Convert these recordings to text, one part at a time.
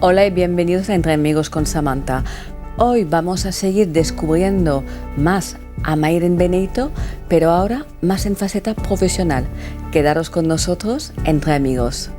Hola y bienvenidos a Entre Amigos con Samantha. Hoy vamos a seguir descubriendo más a Mayren Benito, pero ahora más en faceta profesional. Quedaros con nosotros, Entre Amigos.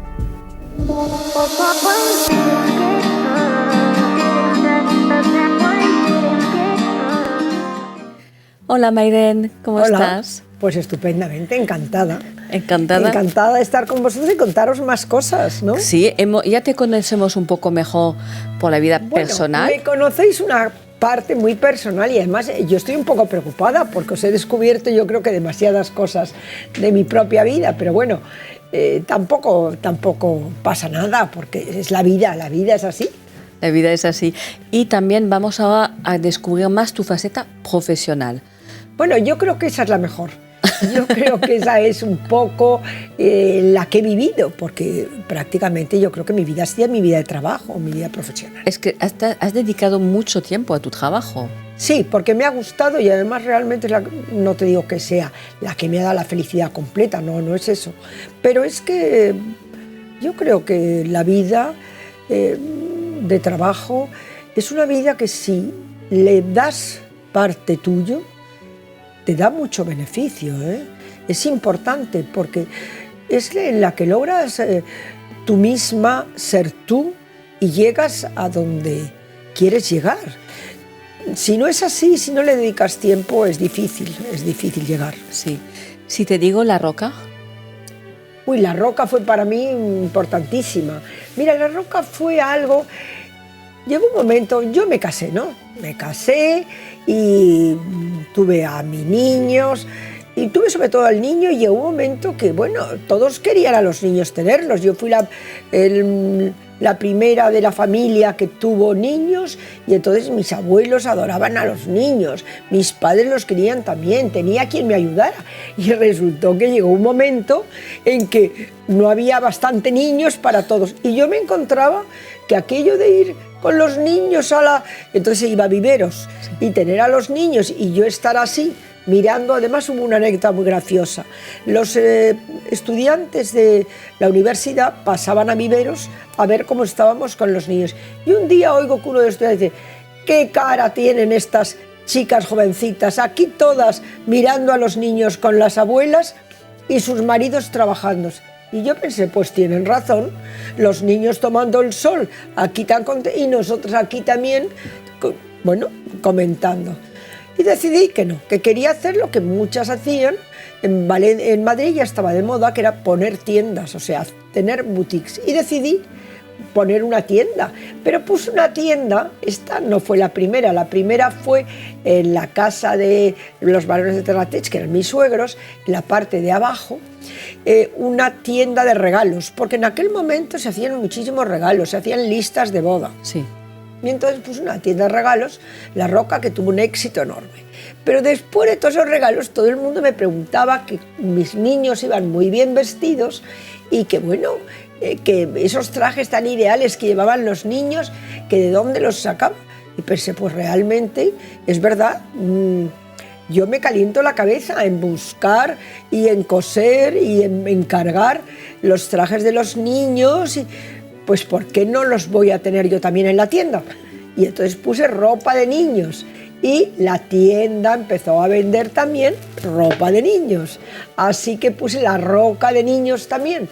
Hola Mayren, ¿cómo estás? Pues estupendamente, encantada. Encantada. Encantada de estar con vosotros y contaros más cosas, ¿no? Sí, ya te conocemos un poco mejor por la vida personal. Me conocéis una parte muy personal y además yo estoy un poco preocupada porque os he descubierto yo creo que demasiadas cosas de mi propia vida, pero bueno, tampoco pasa nada porque es la vida es así. La vida es así. Y también vamos ahora a descubrir más tu faceta profesional. Bueno, yo creo que esa es la mejor. Yo creo que esa es un poco la que he vivido, porque prácticamente yo creo que mi vida ha sido mi vida de trabajo, mi vida profesional. Es que has dedicado mucho tiempo a tu trabajo. Sí, porque me ha gustado y además realmente no te digo que sea la que me ha dado la felicidad completa, no es eso. Pero es que yo creo que la vida de trabajo es una vida que si le das parte tuyo, te da mucho beneficio, ¿eh? Es importante porque es en la que logras tú misma ser tú y llegas a donde quieres llegar. Si no es así, si no le dedicas tiempo, es difícil llegar. Sí. Si te digo La Roca. Uy, La Roca fue para mí importantísima. Mira, La Roca fue algo... Llegó un momento, yo me casé, ¿no? Me casé y tuve a mis niños y tuve sobre todo al niño y llegó un momento que, bueno, todos querían a los niños tenerlos. Yo fui la primera de la familia que tuvo niños y entonces mis abuelos adoraban a los niños, mis padres los querían también, tenía quien me ayudara. Y resultó que llegó un momento en que no había bastante niños para todos y yo me encontraba que aquello de ir con los niños entonces iba a viveros y tener a los niños y yo estar así mirando. Además hubo una anécdota muy graciosa. Los estudiantes de la universidad pasaban a viveros a ver cómo estábamos con los niños y un día oigo que uno de los estudiantes dice: ¿qué cara tienen estas chicas jovencitas aquí todas mirando a los niños con las abuelas y sus maridos trabajando? Y yo pensé, pues tienen razón, los niños tomando el sol aquí tan contentos y nosotros aquí también, bueno, comentando. Y decidí que no, que quería hacer lo que muchas hacían. En Madrid ya estaba de moda, que era poner tiendas, o sea, tener boutiques. Y decidí poner una tienda, pero puse una tienda, esta no fue la primera fue en la casa de los varones de Terratech, que eran mis suegros, en la parte de abajo, una tienda de regalos, porque en aquel momento se hacían muchísimos regalos, se hacían listas de boda. Sí. Y entonces puse una tienda de regalos, La Roca, que tuvo un éxito enorme. Pero después de todos esos regalos, todo el mundo me preguntaba que mis niños iban muy bien vestidos y que, bueno, que esos trajes tan ideales que llevaban los niños, que de dónde los sacaban. Y pensé, pues realmente, es verdad, yo me caliento la cabeza en buscar y en coser y en encargar los trajes de los niños, y pues ¿por qué no los voy a tener yo también en la tienda? Y entonces puse ropa de niños y la tienda empezó a vender también ropa de niños. Así que puse La Roca de niños también.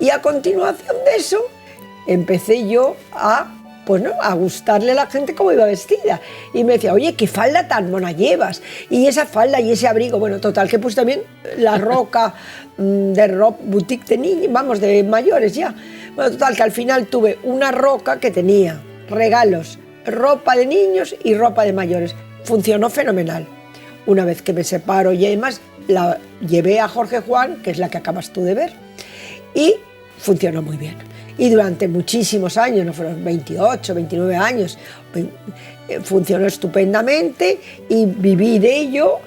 Y a continuación de eso empecé yo a gustarle a la gente cómo iba vestida. Y me decía, oye, qué falda tan mona llevas. Y esa falda y ese abrigo. Bueno, total, que puse también La Roca de ropa boutique de niños, vamos, de mayores ya. Bueno, total, que al final tuve una Roca que tenía regalos, ropa de niños y ropa de mayores. Funcionó fenomenal. Una vez que me separo y además la llevé a Jorge Juan, que es la que acabas tú de ver, y funcionó muy bien. Y durante muchísimos años, no fueron 28, 29 años, funcionó estupendamente y viví de ello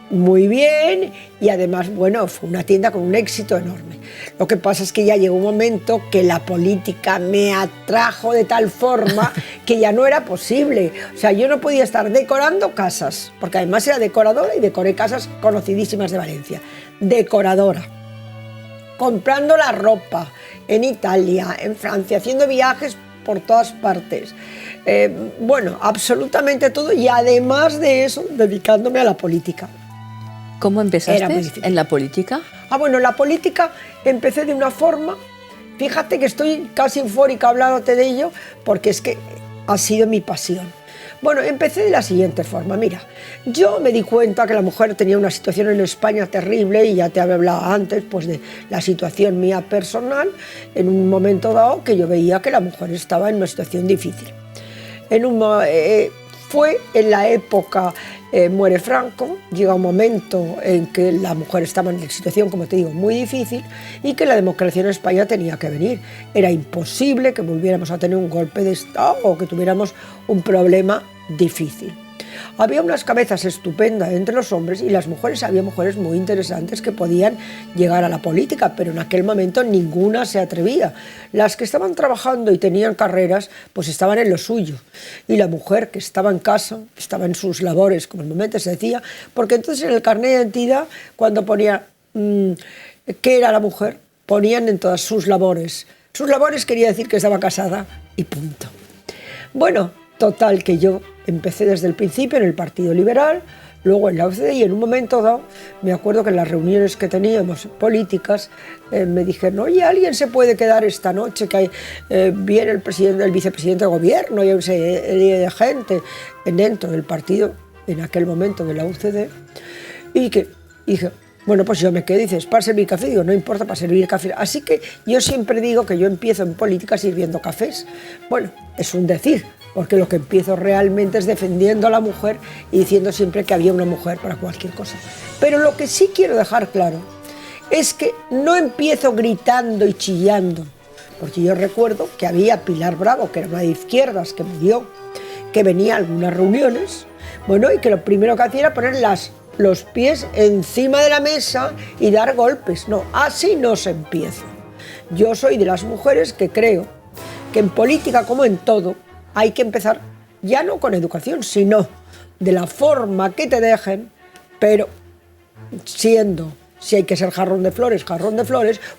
muy bien y además, bueno, fue una tienda con un éxito enorme. Lo que pasa es que ya llegó un momento que la política me atrajo de tal forma que ya no era posible. O sea, yo no podía estar decorando casas, porque además era decoradora y decoré casas conocidísimas de Valencia. Decoradora, comprando la ropa en Italia, en Francia, haciendo viajes por todas partes. Bueno, absolutamente todo, y además de eso, dedicándome a la política. ¿Cómo empezaste en la política? Bueno, la política empecé de una forma, fíjate que estoy casi eufórica hablándote de ello, porque es que ha sido mi pasión. Bueno, empecé de la siguiente forma. Mira, yo me di cuenta que la mujer tenía una situación en España terrible, y ya te había hablado antes pues, de la situación mía personal, en un momento dado que yo veía que la mujer estaba en una situación difícil. Fue en la época, muere Franco, llega un momento en que la mujer estaba en una situación, como te digo, muy difícil, y que la democracia en España tenía que venir. Era imposible que volviéramos a tener un golpe de Estado o que tuviéramos un problema difícil. Había unas cabezas estupendas entre los hombres, y las mujeres, había mujeres muy interesantes que podían llegar a la política, pero en aquel momento ninguna se atrevía. Las que estaban trabajando y tenían carreras, pues estaban en lo suyo, y la mujer que estaba en casa, estaba en sus labores, como normalmente se decía, porque entonces en el carnet de identidad, cuando ponía qué era la mujer, ponían en todas sus labores. Sus labores quería decir que estaba casada y punto. Bueno, total, que yo empecé desde el principio en el Partido Liberal, luego en la UCD, y en un momento dado, me acuerdo que en las reuniones que teníamos políticas, me dijeron, oye, ¿alguien se puede quedar esta noche? Que viene el vicepresidente de gobierno y hay una serie de gente dentro del partido, en aquel momento de la UCD, y dije, bueno, pues yo me quedé, dices, para servir café, digo, no importa, para servir café. Así que yo siempre digo que yo empiezo en política sirviendo cafés. Bueno, es un decir, porque lo que empiezo realmente es defendiendo a la mujer y diciendo siempre que había una mujer para cualquier cosa. Pero lo que sí quiero dejar claro es que no empiezo gritando y chillando, porque yo recuerdo que había Pilar Bravo, que era una de izquierdas, que murió, que venía a algunas reuniones, bueno, y que lo primero que hacía era poner los pies encima de la mesa y dar golpes. No, así no se empieza. Yo soy de las mujeres que creo que en política, como en todo, hay que empezar ya no con educación, sino de la forma que te dejen, pero siendo, si hay que ser jarrón de flores,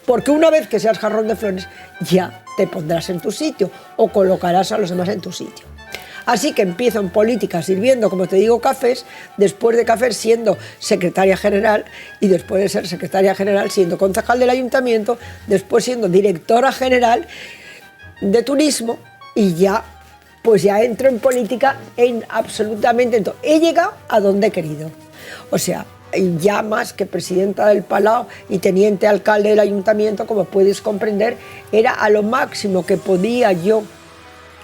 porque una vez que seas jarrón de flores ya te pondrás en tu sitio o colocarás a los demás en tu sitio. Así que empiezo en política sirviendo, como te digo, cafés, después de cafés siendo secretaria general, y después de ser secretaria general siendo concejal del ayuntamiento, después siendo directora general de turismo, y ya entro en política en absolutamente todo. He llegado a donde he querido. O sea, ya más que presidenta del Palau y teniente alcalde del ayuntamiento, como puedes comprender, era a lo máximo que podía yo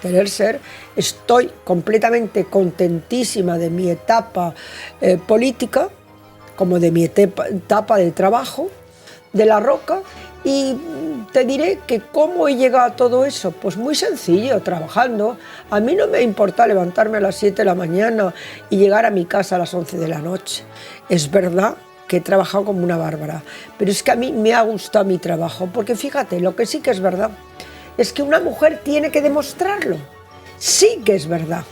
querer ser. Estoy completamente contentísima de mi etapa política, como de mi etapa de trabajo, de La Roca. Y te diré que cómo he llegado a todo eso, pues muy sencillo, trabajando. A mí no me importa levantarme a las 7 de la mañana y llegar a mi casa a las 11 de la noche. Es verdad que he trabajado como una bárbara, pero es que a mí me ha gustado mi trabajo, porque fíjate, lo que sí que es verdad es que una mujer tiene que demostrarlo. Sí que es verdad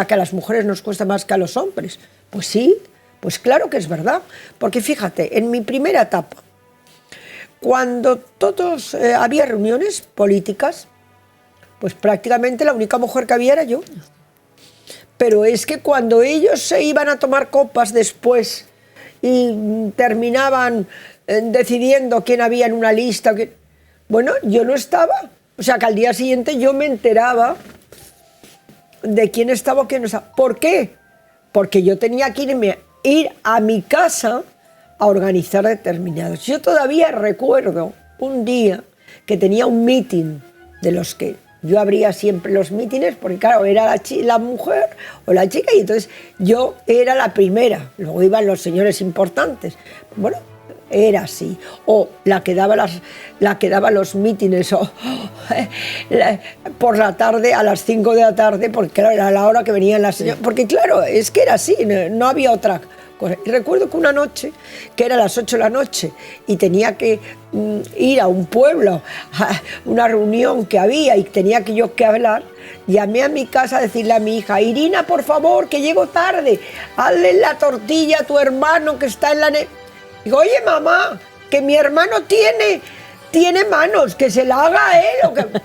que a las mujeres nos cuesta más que a los hombres. Pues sí, pues claro que es verdad, porque fíjate, en mi primera etapa, cuando todos había reuniones políticas, pues prácticamente la única mujer que había era yo. Pero es que cuando ellos se iban a tomar copas después y terminaban decidiendo quién había en una lista, bueno, yo no estaba. O sea que al día siguiente yo me enteraba de quién estaba o quién no estaba. ¿Por qué? Porque yo tenía que ir a mi casa a organizar determinados. Yo todavía recuerdo un día que tenía un meeting, de los que yo abría siempre los mítines, porque claro, era la mujer o la chica, y entonces yo era la primera, luego iban los señores importantes. Bueno, era así. O la que daba los mítines por la tarde, a las 5 de la tarde, porque claro, era la hora que venían las señoras. Porque claro, es que era así, no había otra cosa. Y recuerdo que una noche, que era las 8 de la noche, y tenía que ir a un pueblo, a una reunión que había, y tenía que yo que hablar, llamé a mi casa a decirle a mi hija, Irina, por favor, que llego tarde, hazle la tortilla a tu hermano que está en la... Digo, oye, mamá, que mi hermano tiene manos, que se la haga a él.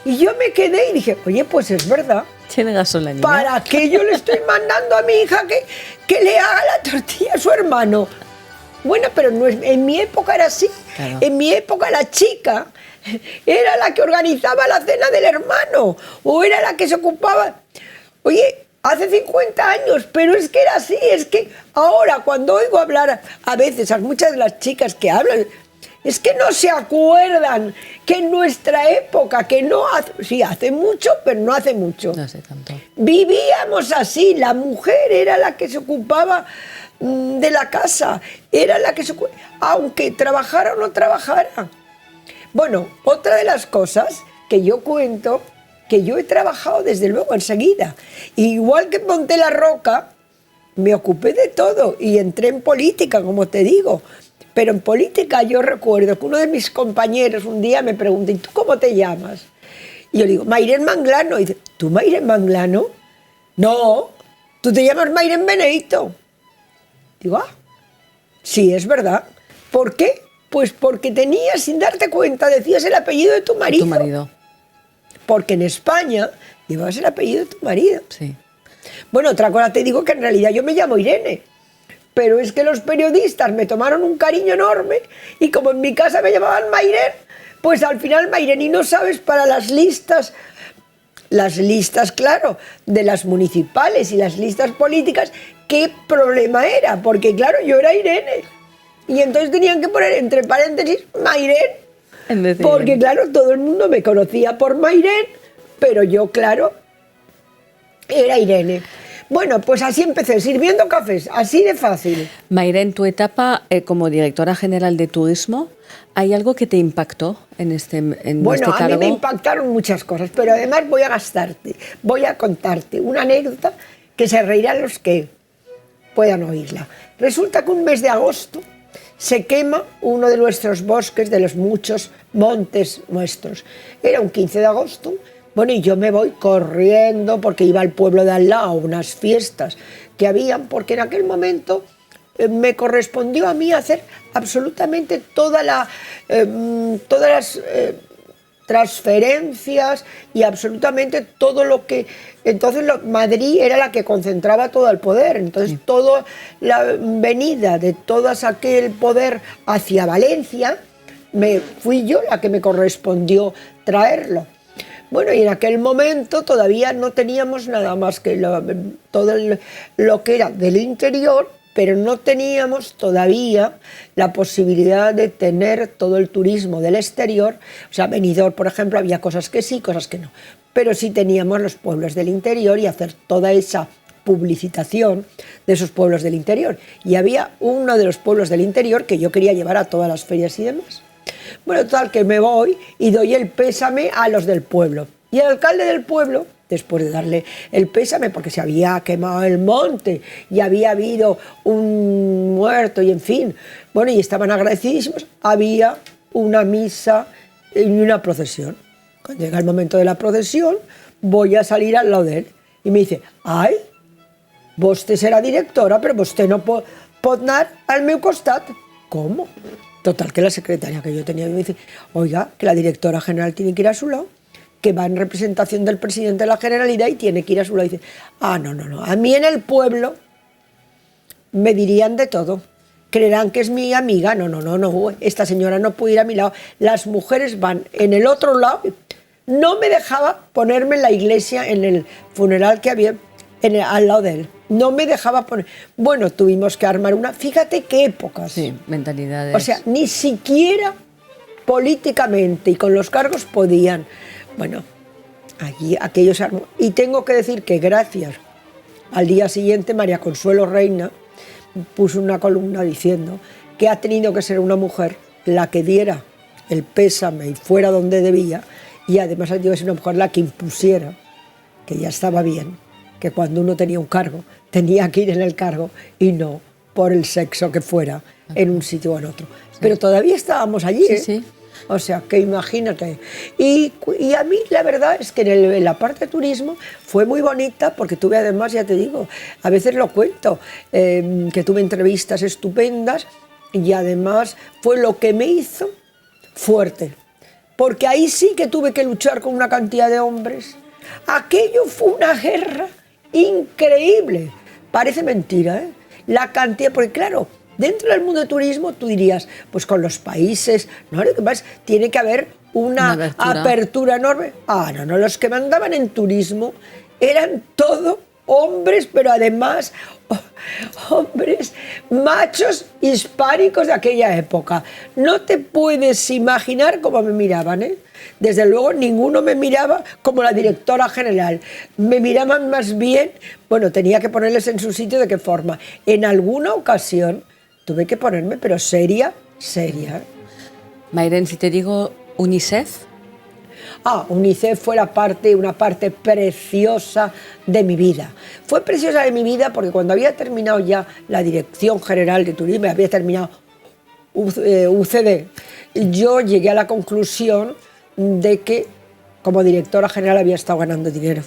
Y yo me quedé y dije, oye, pues es verdad. Tiene razón la niña. ¿Para qué yo le estoy mandando a mi hija que le haga la tortilla a su hermano? Bueno, pero no es, en mi época era así. Claro. En mi época la chica era la que organizaba la cena del hermano o era la que se ocupaba. Oye, hace 50 años, pero es que era así. Es que ahora cuando oigo hablar a veces a muchas de las chicas que hablan, es que no se acuerdan que en nuestra época, que no hace, sí hace mucho, pero no hace mucho. No sé tanto. Vivíamos así, la mujer era la que se ocupaba de la casa, era la que se ocupaba, aunque trabajara o no trabajara. Bueno, otra de las cosas que yo cuento, que yo he trabajado desde luego enseguida, igual que monté la roca, me ocupé de todo y entré en política, como te digo. Pero en política yo recuerdo que uno de mis compañeros un día me preguntó, ¿y tú cómo te llamas? Y yo le digo, Mairén Manglano. Y dice, ¿tú Mairén Manglano? No, tú te llamas Mairén Benedito. Digo, sí, es verdad. ¿Por qué? Pues porque tenías, sin darte cuenta, decías el apellido de tu marido. Tu marido. Porque en España llevabas el apellido de tu marido. Sí. Bueno, otra cosa te digo que en realidad yo me llamo Irene. Pero es que los periodistas me tomaron un cariño enorme y como en mi casa me llamaban Mairén, pues al final Mairén, y no sabes para las listas, claro, de las municipales y las listas políticas, qué problema era, porque claro, yo era Irene. Y entonces tenían que poner entre paréntesis Mairén, porque claro, todo el mundo me conocía por Mairén, pero yo, claro, era Irene. Bueno, pues así empecé, sirviendo cafés, así de fácil. Mairén, tu etapa como directora general de turismo, ¿hay algo que te impactó en este cargo? Bueno, a mí me impactaron muchas cosas, pero además voy a contarte una anécdota que se reirán los que puedan oírla. Resulta que un mes de agosto se quema uno de nuestros bosques, de los muchos montes nuestros. Era un 15 de agosto. Bueno, y yo me voy corriendo porque iba al pueblo de al lado a unas fiestas que habían, porque en aquel momento me correspondió a mí hacer absolutamente todas las transferencias y absolutamente todo lo que... Entonces Madrid era la que concentraba todo el poder, entonces sí. Toda la venida de todo aquel poder hacia Valencia, fui yo la que me correspondió traerlo. Bueno, y en aquel momento todavía no teníamos nada más que todo lo que era del interior, pero no teníamos todavía la posibilidad de tener todo el turismo del exterior. O sea, Benidorm, por ejemplo, había cosas que sí, cosas que no. Pero sí teníamos los pueblos del interior y hacer toda esa publicitación de esos pueblos del interior. Y había uno de los pueblos del interior que yo quería llevar a todas las ferias y demás. Bueno, total, que me voy y doy el pésame a los del pueblo. Y el alcalde del pueblo, después de darle el pésame, porque se había quemado el monte y había habido un muerto y en fin, bueno, y estaban agradecidísimos, había una misa y una procesión. Cuando llega el momento de la procesión, voy a salir al lado de él y me dice, ay, vostè serà directora, però vostè no pot anar al meu costat. ¿Cómo? Total, que la secretaria que yo tenía me dice, oiga, que la directora general tiene que ir a su lado, que va en representación del presidente de la Generalidad y tiene que ir a su lado. Y dice, no, a mí en el pueblo me dirían de todo, creerán que es mi amiga, no, esta señora no puede ir a mi lado, las mujeres van en el otro lado. No me dejaba ponerme en la iglesia, en el funeral que había al lado de él. No me dejaba poner... Bueno, tuvimos que armar una... Fíjate qué épocas. Sí, mentalidades. O sea, ni siquiera políticamente y con los cargos podían. Bueno, allí aquello se armó. Y tengo que decir que gracias al día siguiente María Consuelo Reina puso una columna diciendo que ha tenido que ser una mujer la que diera el pésame y fuera donde debía, y además ha tenido que ser una mujer la que impusiera que ya estaba bien, que cuando uno tenía un cargo, tenía que ir en el cargo y no por el sexo que fuera, en un sitio o en otro. Sí. Pero todavía estábamos allí, sí, ¿eh? Sí. O sea, que imagínate. Y a mí la verdad es que en la parte de turismo fue muy bonita, porque tuve además, ya te digo, a veces lo cuento, que tuve entrevistas estupendas y además fue lo que me hizo fuerte. porque ahí sí que tuve que luchar con una cantidad de hombres. Aquello fue una guerra increíble. Parece mentira, ¿eh? La cantidad, porque claro, dentro del mundo del turismo tú dirías, pues con los países, ¿no? Lo que pasa, tiene que haber una apertura enorme. Ah, no, no, los que mandaban en turismo eran todo hombres, pero además hombres machos hispánicos de aquella época. No te puedes imaginar cómo me miraban, ¿eh? Desde luego ninguno me miraba como la directora general. Me miraban más bien, bueno, tenía que ponerles en su sitio de qué forma. En alguna ocasión tuve que ponerme, pero seria, seria. Mayren, si te digo UNICEF. UNICEF fue una parte preciosa de mi vida. Fue preciosa de mi vida porque cuando había terminado ya la Dirección General de Turismo, había terminado UCD, yo llegué a la conclusión de que como directora general había estado ganando dinero.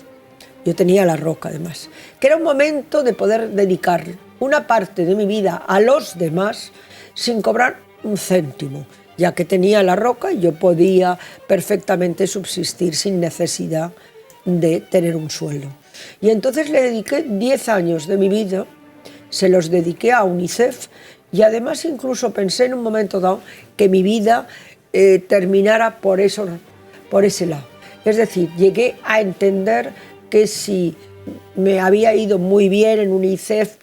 Yo tenía La Roca, además. Que era un momento de poder dedicar una parte de mi vida a los demás sin cobrar un céntimo, ya que tenía La Roca y yo podía perfectamente subsistir sin necesidad de tener un sueldo. Y entonces le dediqué 10 años de mi vida, se los dediqué a UNICEF y además incluso pensé en un momento dado que mi vida terminara por ese lado. Es decir, llegué a entender que si me había ido muy bien en UNICEF,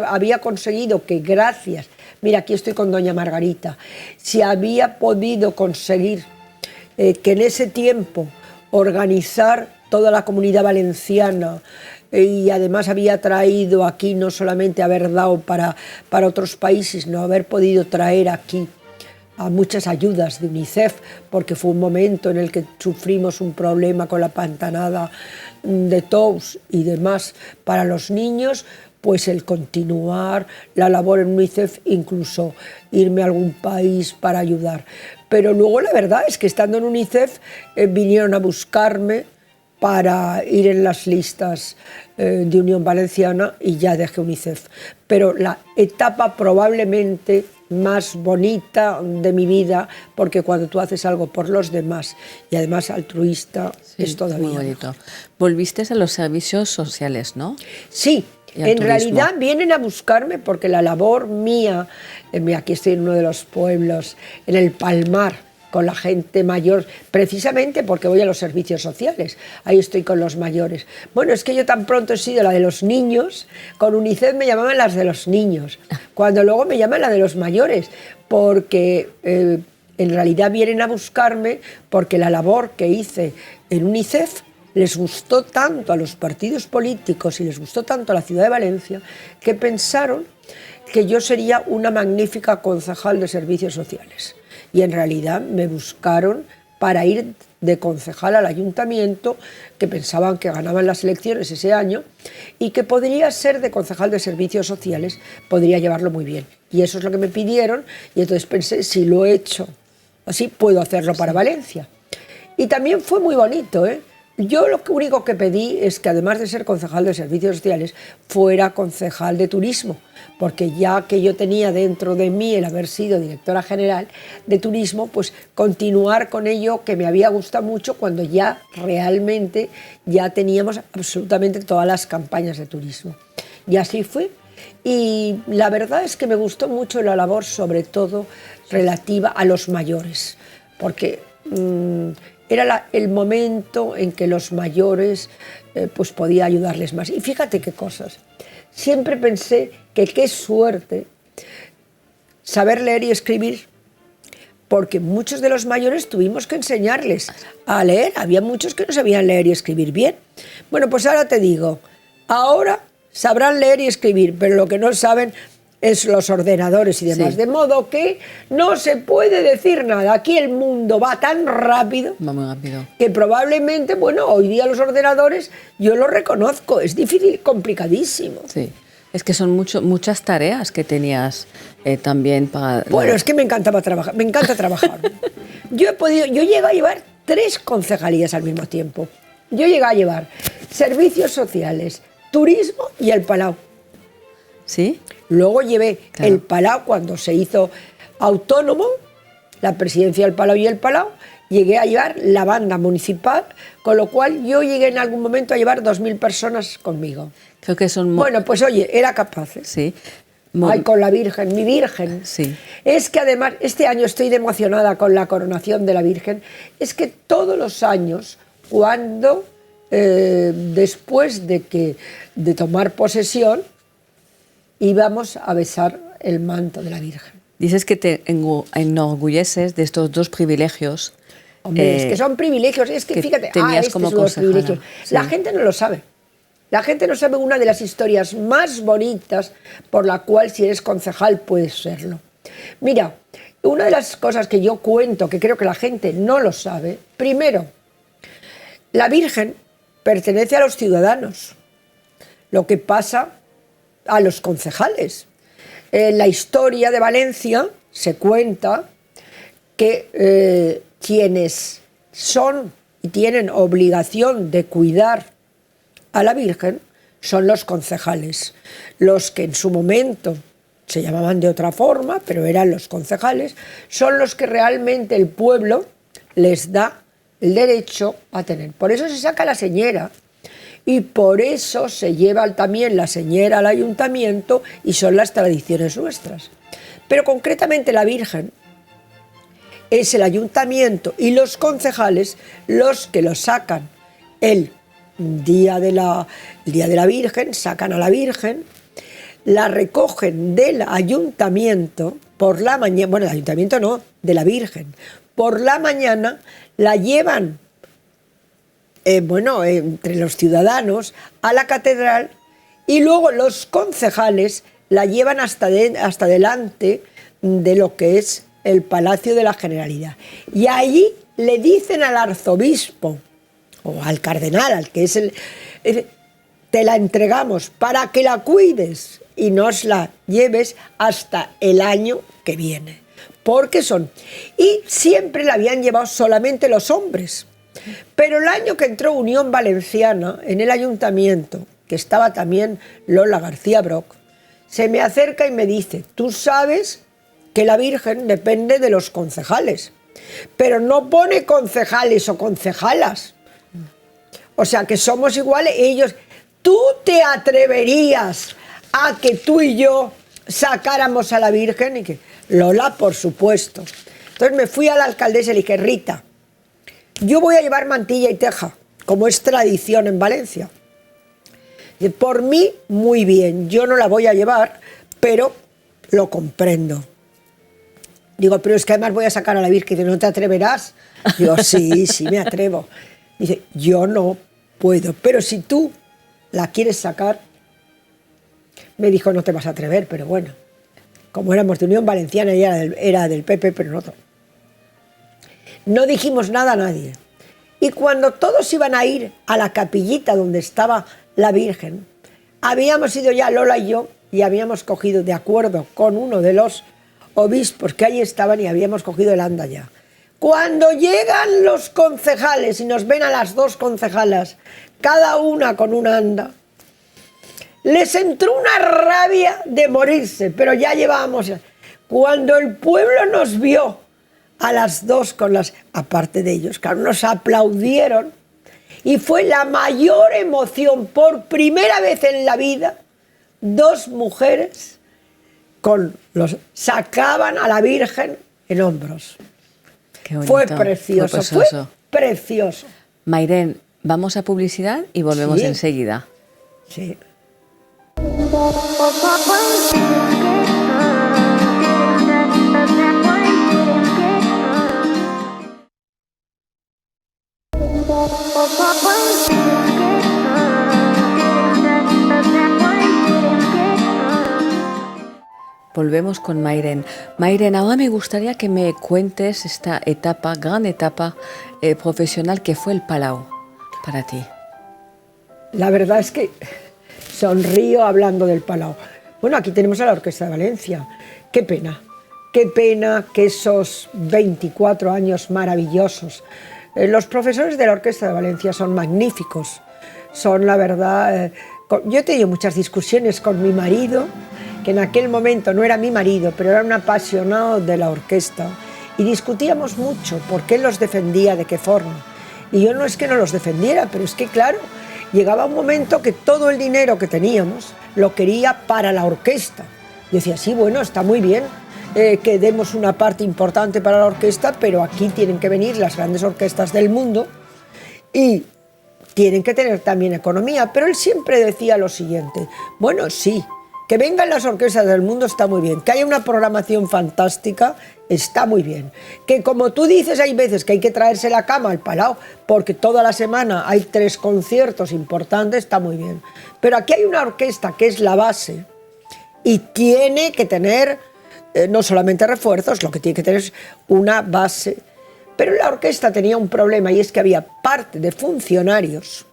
había conseguido que gracias, mira, aquí estoy con doña Margarita, si había podido conseguir que en ese tiempo organizar toda la Comunidad Valenciana y además había traído aquí, no solamente haber dado para otros países, sino haber podido traer aquí a muchas ayudas de UNICEF, porque fue un momento en el que sufrimos un problema con la pantanada de Tous y demás para los niños, pues el continuar la labor en UNICEF, incluso irme a algún país para ayudar. Pero luego la verdad es que estando en UNICEF vinieron a buscarme para ir en las listas de Unión Valenciana y ya dejé UNICEF. Pero la etapa probablemente más bonita de mi vida, porque cuando tú haces algo por los demás y además altruista, sí, es todavía muy bonito. Volviste a los servicios sociales, ¿no? Sí, en realidad vienen a buscarme porque la labor mía, aquí estoy en uno de los pueblos, en el Palmar, con la gente mayor, precisamente porque voy a los servicios sociales, ahí estoy con los mayores. Bueno, es que yo tan pronto he sido la de los niños, con UNICEF me llamaban las de los niños, cuando luego me llaman la de los mayores, porque en realidad vienen a buscarme porque la labor que hice en UNICEF les gustó tanto a los partidos políticos y les gustó tanto a la ciudad de Valencia que pensaron que yo sería una magnífica concejal de servicios sociales. Y en realidad me buscaron para ir de concejal al ayuntamiento, que pensaban que ganaban las elecciones ese año, y que podría ser de concejal de servicios sociales, podría llevarlo muy bien. Y eso es lo que me pidieron, y entonces pensé, si lo he hecho así, puedo hacerlo para Valencia. Y también fue muy bonito, ¿eh? Yo lo único que pedí es que además de ser concejal de servicios sociales, fuera concejal de turismo, porque ya que yo tenía dentro de mí el haber sido directora general de turismo, pues continuar con ello que me había gustado mucho cuando ya realmente ya teníamos absolutamente todas las campañas de turismo. Y así fue. Y la verdad es que me gustó mucho la labor, sobre todo relativa a los mayores, porque era el momento en que los mayores pues podía ayudarles más. Y fíjate qué cosas. Siempre pensé que qué suerte saber leer y escribir, porque muchos de los mayores tuvimos que enseñarles a leer. Había muchos que no sabían leer y escribir bien. Bueno, pues ahora te digo, ahora sabrán leer y escribir, pero lo que no saben es los ordenadores y demás. Sí. De modo que no se puede decir nada. Aquí el mundo va tan rápido, va muy rápido, que probablemente, bueno, hoy día los ordenadores, yo lo reconozco, es difícil, complicadísimo. Sí. Es que son muchas tareas que tenías también para... Bueno, es que me encanta trabajar. Yo llegué a llevar 3 concejalías al mismo tiempo. Yo llegué a llevar servicios sociales, turismo y el Palau. ¿Sí? Luego llevé el Palau cuando se hizo autónomo, la presidencia del Palau y el Palau, llegué a llevar la banda municipal, con lo cual yo llegué en algún momento a llevar 2000 personas conmigo. Creo que son... Bueno, pues oye, era capaz. Sí. Ay, con la Virgen, mi Virgen. Sí. Es que además, este año estoy de emocionada con la coronación de la Virgen. Es que todos los años, cuando después de tomar posesión, íbamos a besar el manto de la Virgen. Dices que te enorgulleces de estos dos privilegios. Hombre, es que son privilegios, es que fíjate, tenías como privilegios. Sí. La gente no lo sabe. La gente no sabe una de las historias más bonitas por la cual si eres concejal puedes serlo. Mira, una de las cosas que yo cuento, que creo que la gente no lo sabe, primero, la Virgen pertenece a los ciudadanos, lo que pasa a los concejales. En la historia de Valencia se cuenta que quienes son y tienen obligación de cuidar a la Virgen son los concejales, los que en su momento se llamaban de otra forma, pero eran los concejales, son los que realmente el pueblo les da el derecho a tener. Por eso se saca la señera y por eso se lleva también la señera al ayuntamiento y son las tradiciones nuestras. Pero concretamente la Virgen es el ayuntamiento y los concejales los que lo sacan el día de la Virgen, sacan a la Virgen, la recogen del ayuntamiento por la mañana, bueno, del ayuntamiento no, de la Virgen, por la mañana la llevan, entre los ciudadanos a la catedral y luego los concejales la llevan hasta delante de lo que es el Palacio de la Generalidad. Y allí le dicen al arzobispo, o al cardenal, al que es te la entregamos para que la cuides y nos la lleves hasta el año que viene. Porque y siempre la habían llevado solamente los hombres. Pero el año que entró Unión Valenciana en el ayuntamiento, que estaba también Lola García Broc, se me acerca y me dice, tú sabes que la Virgen depende de los concejales, pero no pone concejales o concejalas. O sea, que somos iguales ellos. ¿Tú te atreverías a que tú y yo sacáramos a la Virgen? Y que Lola, por supuesto. Entonces me fui a la alcaldesa y le dije, Rita, yo voy a llevar mantilla y teja, como es tradición en Valencia. Y por mí, muy bien, yo no la voy a llevar, pero lo comprendo. Digo, pero es que además voy a sacar a la Virgen. Dice, ¿no te atreverás? Digo, sí, me atrevo. Dice, yo no puedo, pero si tú la quieres sacar, me dijo, no te vas a atrever, pero bueno, como éramos de Unión Valenciana y era del PP, pero no dijimos nada a nadie. Y cuando todos iban a ir a la capillita donde estaba la Virgen, habíamos ido ya Lola y yo, y habíamos cogido, de acuerdo con uno de los obispos que allí estaban, y habíamos cogido el anda ya. Cuando llegan los concejales y nos ven a las dos concejalas, cada una con un anda, les entró una rabia de morirse, pero ya llevábamos. Cuando el pueblo nos vio a las dos aparte de ellos, claro, nos aplaudieron y fue la mayor emoción, por primera vez en la vida, dos mujeres sacaban a la Virgen en hombros. Fue precioso, fue precioso. Mayren, vamos a publicidad y volvemos enseguida. Sí. Volvemos con Mayren. Mayren, ahora me gustaría que me cuentes esta etapa, gran etapa profesional que fue el Palau para ti. La verdad es que sonrío hablando del Palau. Bueno, aquí tenemos a la Orquesta de Valencia. Qué pena que esos 24 años maravillosos. Los profesores de la Orquesta de Valencia son magníficos. Son, la verdad... yo he tenido muchas discusiones con mi marido, que en aquel momento no era mi marido, pero era un apasionado de la orquesta, y discutíamos mucho por qué los defendía, de qué forma. Y yo no es que no los defendiera, pero es que claro, llegaba un momento que todo el dinero que teníamos lo quería para la orquesta. Yo decía, sí, bueno, está muy bien que demos una parte importante para la orquesta, pero aquí tienen que venir las grandes orquestas del mundo y tienen que tener también economía. Pero él siempre decía lo siguiente, bueno, sí, que vengan las orquestas del mundo está muy bien, que haya una programación fantástica está muy bien, que como tú dices hay veces que hay que traerse la cama al Palau porque toda la semana hay 3 conciertos importantes, está muy bien, pero aquí hay una orquesta que es la base y tiene que tener no solamente refuerzos, lo que tiene que tener es una base. Pero la orquesta tenía un problema y es que había parte de funcionarios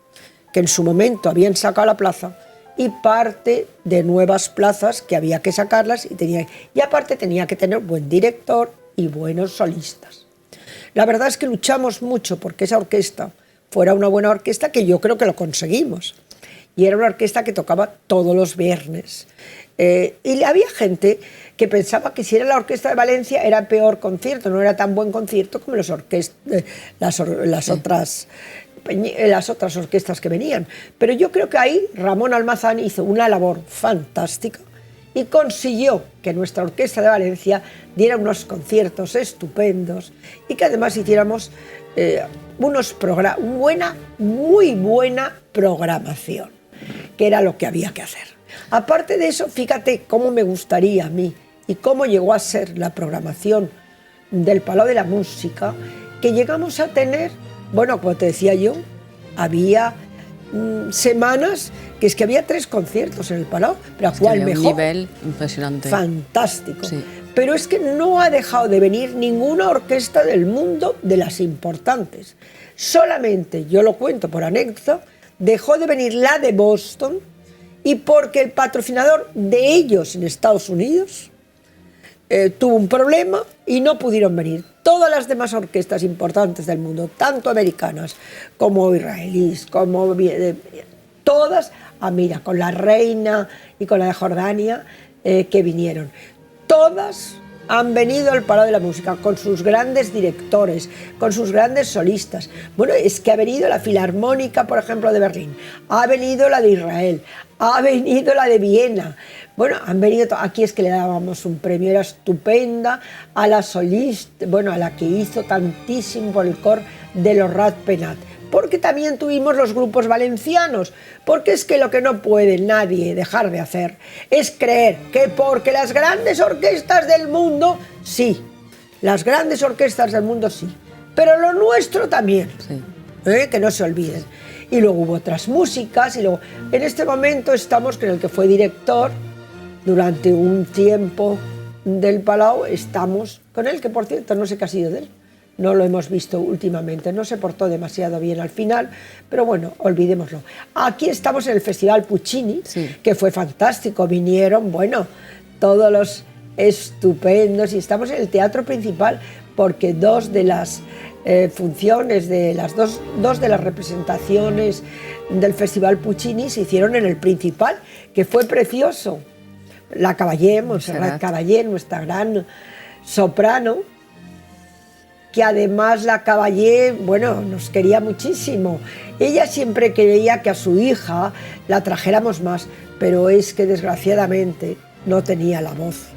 que en su momento habían sacado la plaza y parte de nuevas plazas que había que sacarlas y aparte tenía que tener buen director y buenos solistas. La verdad es que luchamos mucho porque esa orquesta fuera una buena orquesta, que yo creo que lo conseguimos. Y era una orquesta que tocaba todos los viernes. Y había gente que pensaba que si era la Orquesta de Valencia era peor concierto, no era tan buen concierto como las otras orquestas que venían. Pero yo creo que ahí Ramón Almazán hizo una labor fantástica y consiguió que nuestra Orquesta de Valencia diera unos conciertos estupendos y que además hiciéramos muy buena programación, que era lo que había que hacer. Aparte de eso, fíjate cómo me gustaría a mí y cómo llegó a ser la programación del Palau de la Música, que llegamos a tener, bueno, como te decía yo, había semanas que es que había 3 conciertos en el Palau, pero ¿a cuál mejor? Un nivel impresionante. Fantástico. Sí. Pero es que no ha dejado de venir ninguna orquesta del mundo de las importantes. Solamente, yo lo cuento por anécdota, dejó de venir la de Boston y porque el patrocinador de ellos en Estados Unidos tuvo un problema y no pudieron venir. Todas las demás orquestas importantes del mundo, tanto americanas como israelíes, como todas, mira, con la Reina y con la de Jordania, que vinieron. Todas han venido al Palau de la Música con sus grandes directores, con sus grandes solistas. Bueno, es que ha venido la Filarmónica, por ejemplo, de Berlín, ha venido la de Israel, ha venido la de Viena. Bueno, han venido, aquí es que le dábamos un premio, era estupenda, a la solista, bueno, a la que hizo tantísimo por el cor de los Rat Penat. Porque también tuvimos los grupos valencianos, porque es que lo que no puede nadie dejar de hacer es creer que porque las grandes orquestas del mundo, sí, las grandes orquestas del mundo sí, pero lo nuestro también, sí. Que no se olviden. Y luego hubo otras músicas, y luego en este momento estamos con el que fue director durante un tiempo del Palau, estamos con él, que por cierto no sé qué ha sido de él. No lo hemos visto últimamente, no se portó demasiado bien al final, pero bueno, olvidémoslo. Aquí estamos en el Festival Puccini, sí, que fue fantástico, vinieron, bueno, todos los estupendos, y estamos en el Teatro Principal porque 2 de las funciones, dos de las representaciones del Festival Puccini se hicieron en el Principal, que fue precioso. La Caballé, Montserrat Caballé, nuestra gran soprano, que además la Caballé, bueno, nos quería muchísimo. Ella siempre quería que a su hija la trajéramos más, pero es que desgraciadamente no tenía la voz.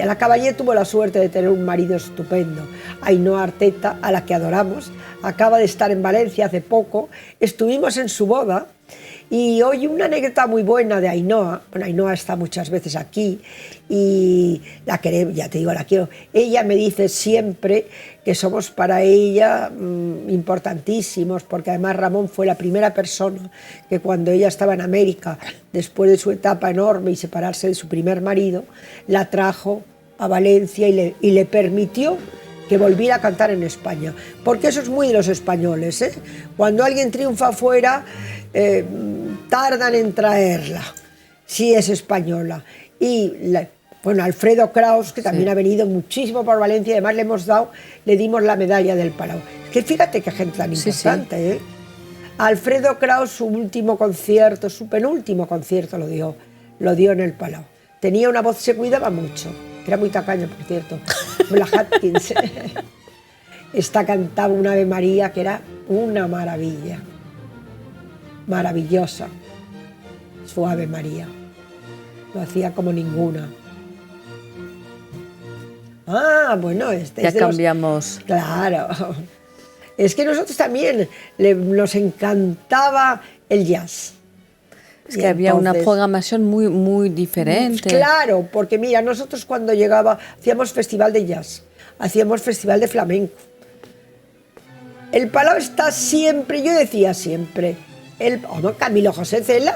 La Caballé tuvo la suerte de tener un marido estupendo, Ainhoa Arteta, a la que adoramos. Acaba de estar en Valencia hace poco, estuvimos en su boda. Y hoy una anécdota muy buena de Ainhoa. Bueno, Ainhoa está muchas veces aquí y la queremos, ya te digo, la quiero. Ella me dice siempre que somos para ella importantísimos, porque además Ramón fue la primera persona que cuando ella estaba en América, después de su etapa enorme y separarse de su primer marido, la trajo a Valencia y le permitió que volviera a cantar en España. Porque eso es muy de los españoles, ¿eh? Cuando alguien triunfa fuera, tardan en traerla, si es española. Y bueno, Alfredo Kraus, que también ha venido muchísimo por Valencia, además le dimos la medalla del Palau. Que fíjate qué gente tan importante, ¿eh? Alfredo Kraus, su último concierto, su penúltimo concierto lo dio en el Palau. Tenía una voz, se cuidaba mucho, era muy tacaño, por cierto, la Hutchins. Esta cantaba una Ave María que era una maravilla, maravillosa, su Ave María. Lo hacía como ninguna. Ah, bueno, Ya cambiamos. Claro. Es que nosotros también nos encantaba el jazz. Es que había una programación muy diferente. Claro, porque mira, nosotros cuando llegaba, hacíamos festival de jazz, hacíamos festival de flamenco. El Palau está siempre, yo decía siempre, Camilo José Cela,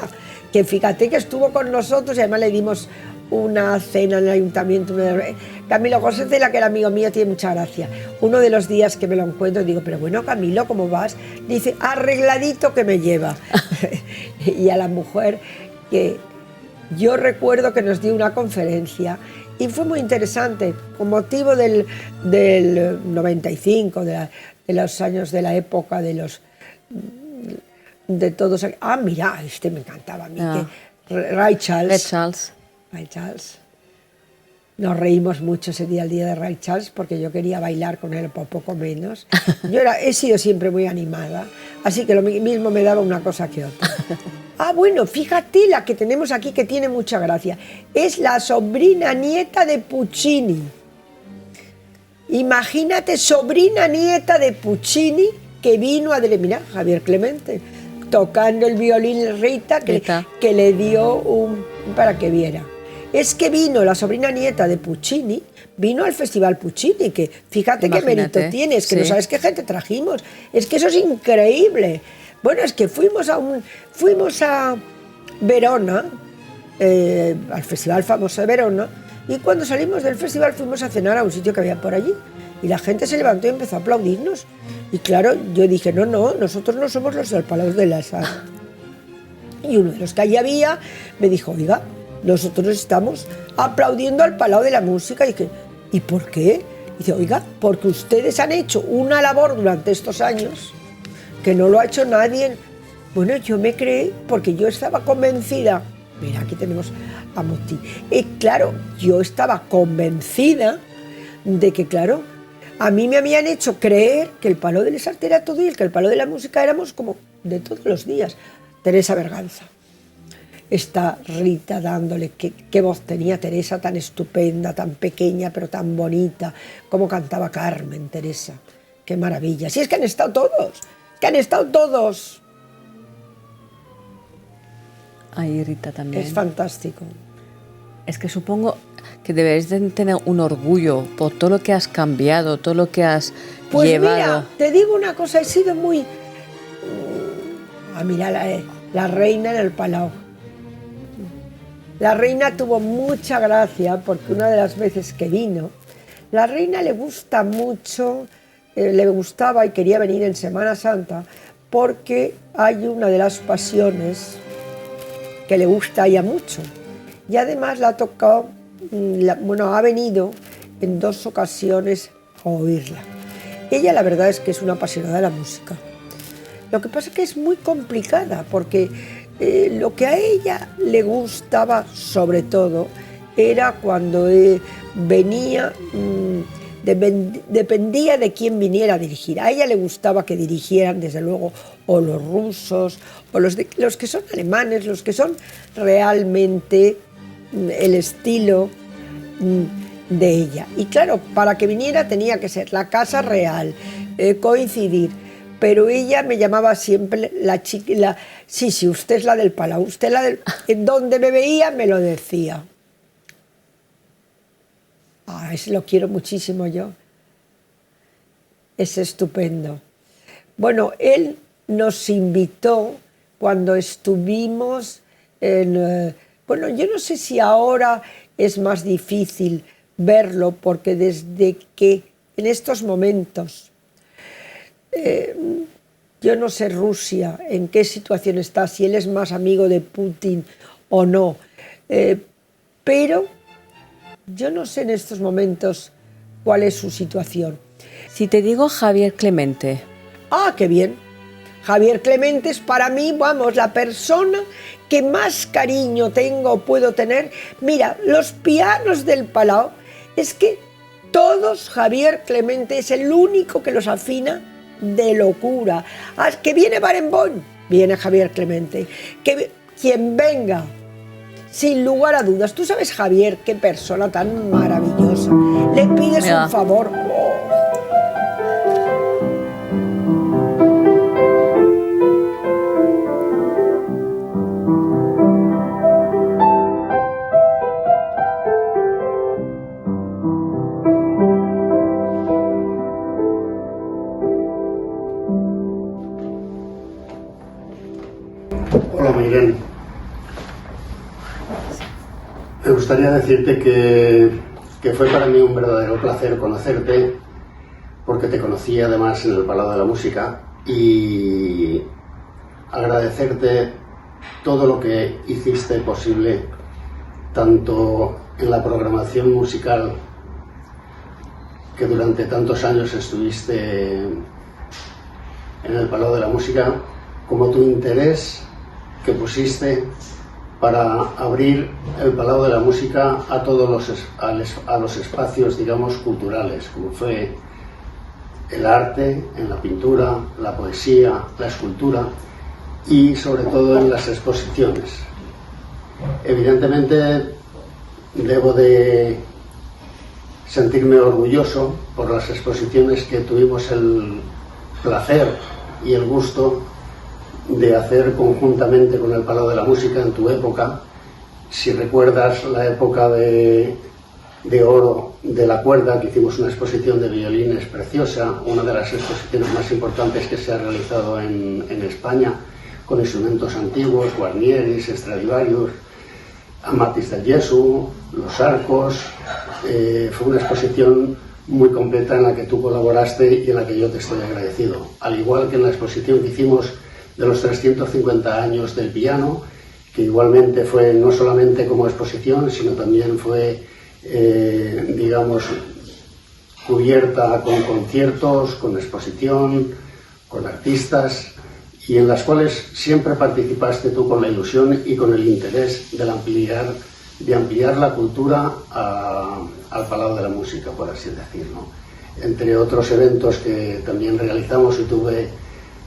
que fíjate que estuvo con nosotros y además le dimos una cena en el ayuntamiento. Camilo José Cela, que era amigo mío, tiene mucha gracia. Uno de los días que me lo encuentro, digo, pero bueno, Camilo, ¿cómo vas? Dice, arregladito que me lleva. Y a la mujer, que yo recuerdo que nos dio una conferencia y fue muy interesante, con motivo del 95, de los años de la época de todos. Ah, mira, este me encantaba a mí, Ray Charles. Ray Charles. Nos reímos mucho ese día, el día de Ray Charles, porque yo quería bailar con él por poco menos. He sido siempre muy animada, así que lo mismo me daba una cosa que otra. Ah, bueno, fíjate la que tenemos aquí que tiene mucha gracia. Es la sobrina nieta de Puccini. Imagínate, sobrina nieta de Puccini, que vino a... Mira, Javier Clemente, tocando el violín Rita, que le dio para que viera. Es que vino la sobrina nieta de Puccini, vino al Festival Puccini, que fíjate qué mérito tiene, es que no sabes qué gente trajimos, es que eso es increíble. Bueno, es que fuimos a Verona, al Festival famoso de Verona, y cuando salimos del festival fuimos a cenar a un sitio que había por allí, y la gente se levantó y empezó a aplaudirnos. Y claro, yo dije, no, nosotros no somos los del Palau de la Sala. Y uno de los que allí había me dijo, oiga, nosotros estamos aplaudiendo al Palau de la Música. Y dije, ¿y por qué? Y dice, oiga, porque ustedes han hecho una labor durante estos años que no lo ha hecho nadie. Bueno, yo me creí, porque yo estaba convencida, mira, aquí tenemos a Moti, y claro, yo estaba convencida de que, claro, a mí me habían hecho creer que el Palau de les Arts era todo y que el Palau de la Música éramos como de todos los días. Teresa Berganza. Está Rita dándole, qué voz tenía Teresa, tan estupenda, tan pequeña, pero tan bonita, cómo cantaba Carmen, Teresa, qué maravilla. Si es que han estado todos, Ahí Rita también. Es fantástico. Es que supongo que deberéis de tener un orgullo por todo lo que has cambiado, todo lo que has llevado. Pues mira, te digo una cosa, he sido muy... mira, la reina en el Palau. La reina tuvo mucha gracia porque una de las veces que vino, la reina le gusta mucho, le gustaba y quería venir en Semana Santa porque hay una de las pasiones que le gusta a ella mucho. Y además la ha tocado, ha venido en 2 ocasiones a oírla. Ella la verdad es que es una apasionada de la música. Lo que pasa es que es muy complicada porque lo que a ella le gustaba sobre todo era cuando venía, dependía de quién viniera a dirigir. A ella le gustaba que dirigieran desde luego o los rusos o los que son alemanes, los que son realmente el estilo de ella. Y claro, para que viniera tenía que ser la casa real, coincidir. Pero ella me llamaba siempre la chica, sí, usted es la del Palau, usted es la del... Donde me veía me lo decía. Ese lo quiero muchísimo yo. Es estupendo. Bueno, él nos invitó cuando estuvimos en... Bueno, yo no sé si ahora es más difícil verlo, porque desde que en estos momentos, yo no sé Rusia en qué situación está, si él es más amigo de Putin o no, pero yo no sé en estos momentos cuál es su situación. Si te digo Javier Clemente. ¡Ah, qué bien! Javier Clemente es para mí, vamos, la persona que más cariño tengo o puedo tener. Mira, los pianos del Palau, es que todos, Javier Clemente es el único que los afina de locura. Que viene Barenboim, viene Javier Clemente. Que quien venga, sin lugar a dudas. Tú sabes, Javier, qué persona tan maravillosa. Le pides un favor. Hola, Miguel. Me gustaría decirte que fue para mí un verdadero placer conocerte, porque te conocí además en el Palau de la Música, y agradecerte todo lo que hiciste posible, tanto en la programación musical que durante tantos años estuviste en el Palau de la Música, como tu interés que pusiste para abrir el Palau de la Música a todos los espacios, digamos, culturales, como fue el arte, en la pintura, la poesía, la escultura y sobre todo en las exposiciones. Evidentemente debo de sentirme orgulloso por las exposiciones que tuvimos el placer y el gusto de hacer conjuntamente con el Palau de la Música en tu época. Si recuerdas la época de oro de la cuerda, que hicimos una exposición de violines preciosa, una de las exposiciones más importantes que se ha realizado en España, con instrumentos antiguos, Guarnieris, Stradivarius, Amatis del Gesù, los arcos. Fue una exposición muy completa en la que tú colaboraste y en la que yo te estoy agradecido. Al igual que en la exposición que hicimos de los 350 años del piano, que igualmente fue no solamente como exposición, sino también fue, digamos, cubierta con conciertos, con exposición, con artistas, y en las cuales siempre participaste tú con la ilusión y con el interés de ampliar la cultura al Palau de la Música, por así decirlo. Entre otros eventos que también realizamos y tuve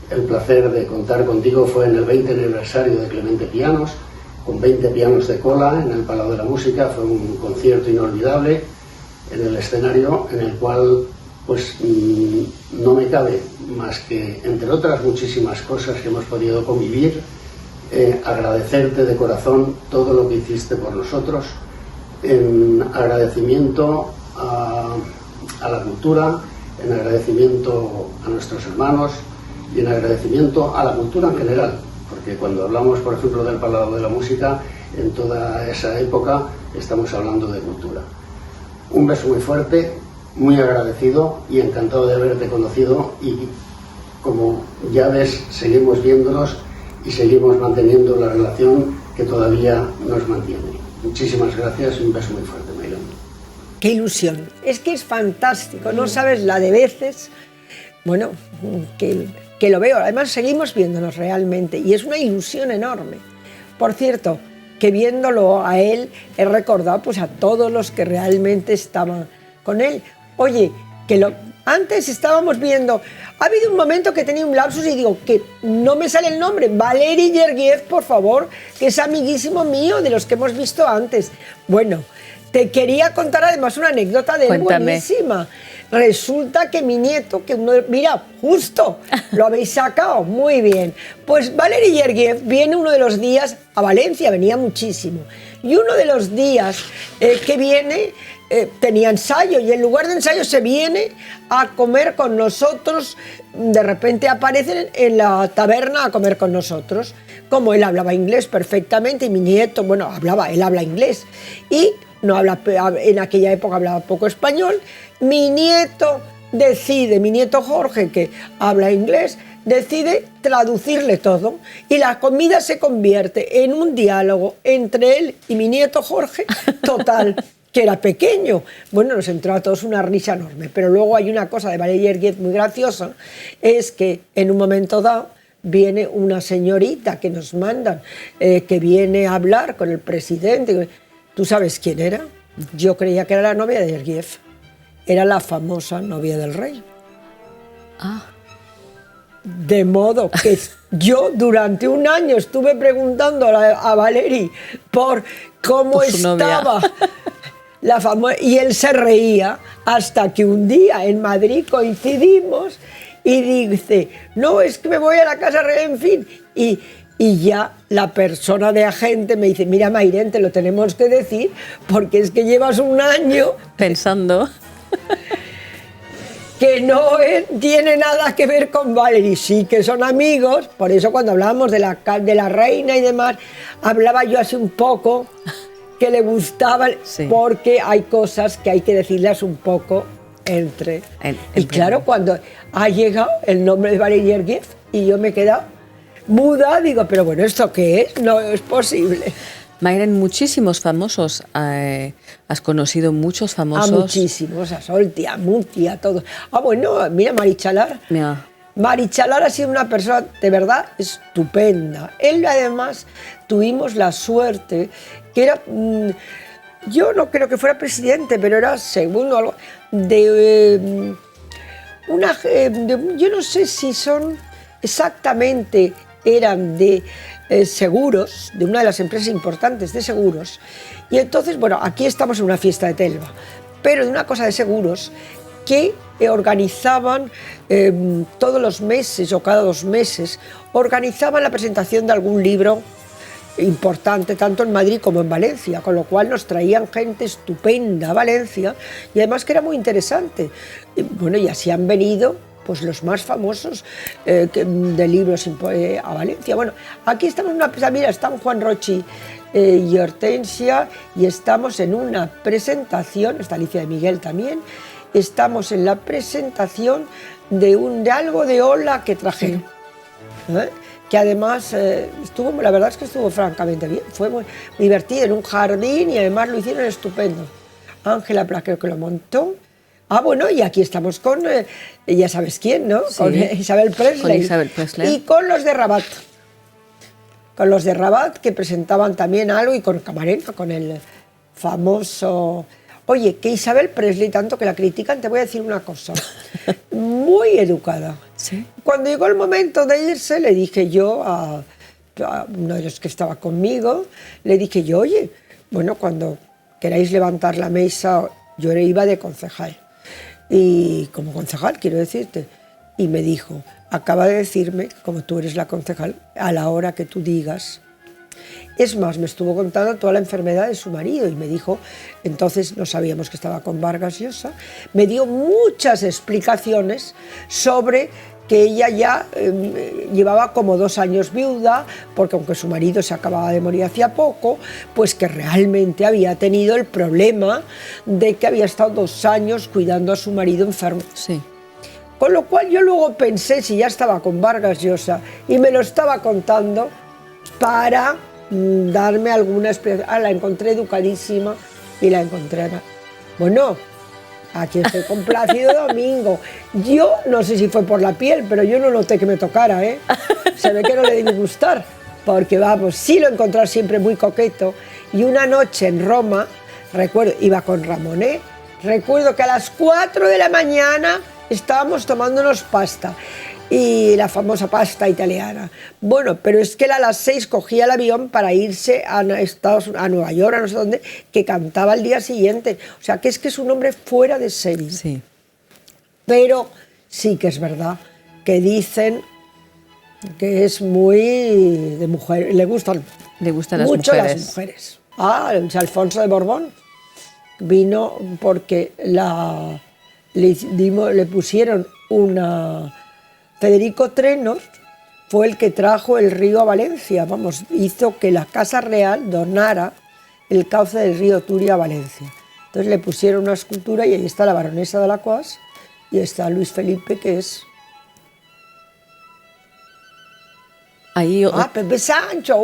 el placer de contar contigo fue en el 20 aniversario de Clemente Pianos, con 20 pianos de cola en el Palau de la Música. Fue un concierto inolvidable en el escenario, en el cual pues no me cabe más que, entre otras muchísimas cosas que hemos podido convivir, agradecerte de corazón todo lo que hiciste por nosotros, en agradecimiento a la cultura, en agradecimiento a nuestros hermanos y en agradecimiento a la cultura en general, porque cuando hablamos, por ejemplo, del Palau de la Música, en toda esa época estamos hablando de cultura. Un beso muy fuerte, muy agradecido y encantado de haberte conocido, y como ya ves, seguimos viéndonos y seguimos manteniendo la relación que todavía nos mantiene. Muchísimas gracias y un beso muy fuerte, Mayrón. Qué ilusión, es que es fantástico, no sabes la de veces, bueno, que lo veo. Además seguimos viéndonos realmente y es una ilusión enorme. Por cierto, que viéndolo a él he recordado pues a todos los que realmente estaban con él. Oye, antes estábamos viendo, ha habido un momento que tenía un lapsus y digo que no me sale el nombre, Valery Gergiev, por favor, que es amiguísimo mío de los que hemos visto antes. Bueno, te quería contar además una anécdota de él buenísima. Resulta que mi nieto, mira, justo, lo habéis sacado, muy bien. Pues Valery Gergiev viene uno de los días a Valencia, venía muchísimo. Y uno de los días que viene, tenía ensayo, y en lugar de ensayo se viene a comer con nosotros. De repente aparece en la taberna a comer con nosotros. Como él hablaba inglés perfectamente, y mi nieto, bueno, él habla inglés. Y en aquella época hablaba poco español. Mi nieto Jorge, que habla inglés, decide traducirle todo, y la comida se convierte en un diálogo entre él y mi nieto Jorge, total, que era pequeño. Bueno, nos entró a todos una risa enorme, pero luego hay una cosa de Valery Gergiev muy graciosa, es que en un momento dado viene una señorita que nos mandan, que viene a hablar con el presidente. ¿Tú sabes quién era? Yo creía que era la novia de Gergiev. era la famosa novia del rey. Ah, De modo que yo durante un año estuve preguntando a Valeri por cómo Por su novia. estaba la famosa, y él se reía hasta que un día en Madrid coincidimos y dice, no, es que me voy a la casa real, en fin, y ya la persona de agente me dice, mira, Mayren, te lo tenemos que decir porque es que llevas un año pensando. que no tiene nada que ver con Valeri, sí que son amigos, por eso cuando hablábamos de la reina y demás, hablaba yo así un poco que le gustaban, Sí. porque hay cosas que hay que decirlas un poco entre. Y claro, cuando ha llegado el nombre de Valeri Gergiev y yo me he quedado muda, digo, pero bueno, ¿esto qué es? No es posible. Mayren, muchísimos famosos. Has conocido muchos A famosos. muchísimos, a Solti, a Muti, a todos. Ah, bueno, mira, Marichalar. Mira, Marichalar ha sido una persona de verdad estupenda. Él además tuvimos la suerte que era, yo no creo que fuera presidente, pero era segundo algo, yo no sé si son exactamente, eran de seguros, de una de las empresas importantes de seguros. Y entonces, bueno, aquí estamos en una fiesta de Telva, pero de una cosa de seguros que organizaban todos los meses o cada 2 meses, organizaban la presentación de algún libro importante, tanto en Madrid como en Valencia, con lo cual nos traían gente estupenda a Valencia y además que era muy interesante. Y, bueno, y así han venido pues los más famosos de libros a Valencia. Bueno, aquí estamos en una, mira, están Juan Rochi y Hortensia, y estamos en una presentación, está Alicia de Miguel también, estamos en la presentación de algo de Ola que trajeron. Que además la verdad es que estuvo francamente bien, fue muy divertido, en un jardín, y además lo hicieron estupendo. Ángela Pla creo que lo montó. Ah, bueno, y aquí estamos con, ya sabes quién, ¿no? Sí, con Isabel Presley. con Isabel Presley. Y con los de Rabat. Con los de Rabat, que presentaban también algo, y con Camarena, con el famoso... Oye, que Isabel Presley, tanto que la critican, te voy a decir una cosa. Muy educada. ¿sí? Cuando llegó el momento de irse, le dije yo a uno de los que estaba conmigo, le dije yo, oye, bueno, cuando queráis levantar la mesa, yo iba de concejal. Y como concejal, quiero decirte. Y me dijo, acaba de decirme, como tú eres la concejal, a la hora que tú digas. Es más, me estuvo contando toda la enfermedad de su marido y me dijo, entonces no sabíamos que estaba con Vargas Llosa, me dio muchas explicaciones sobre que ella ya llevaba como 2 años viuda, porque aunque su marido se acababa de morir hacía poco, pues que realmente había tenido el problema de que había estado 2 años cuidando a su marido enfermo. Sí. Con lo cual yo luego pensé, si ya estaba con Vargas Llosa y me lo estaba contando, para darme alguna explicación. Ah, la encontré educadísima y la encontré... Bueno, aquí estoy con Plácido Domingo. Yo no sé si fue por la piel, pero yo no noté que me tocara, ¿eh? Se ve que no le debí gustar, porque vamos, sí lo encontré siempre muy coqueto. Y una noche en Roma, recuerdo, iba con Ramonet, recuerdo que a las 4 de la mañana estábamos tomándonos pasta. Y la famosa pasta italiana. Bueno, pero es que él a las 6 cogía el avión para irse a Nueva York, a no sé dónde, que cantaba al día siguiente. O sea, que es un hombre fuera de serie. Sí. Pero sí que es verdad que dicen que es muy de mujer, le gustan mucho las mujeres. Ah, Alfonso de Borbón vino porque le pusieron una... Federico Trenor fue el que trajo el río a Valencia, vamos, hizo que la Casa Real donara el cauce del río Turia a Valencia. Entonces le pusieron una escultura y ahí está la baronesa de Lacoas y está Luis Felipe, que es... Ahí, Pepe Sancho,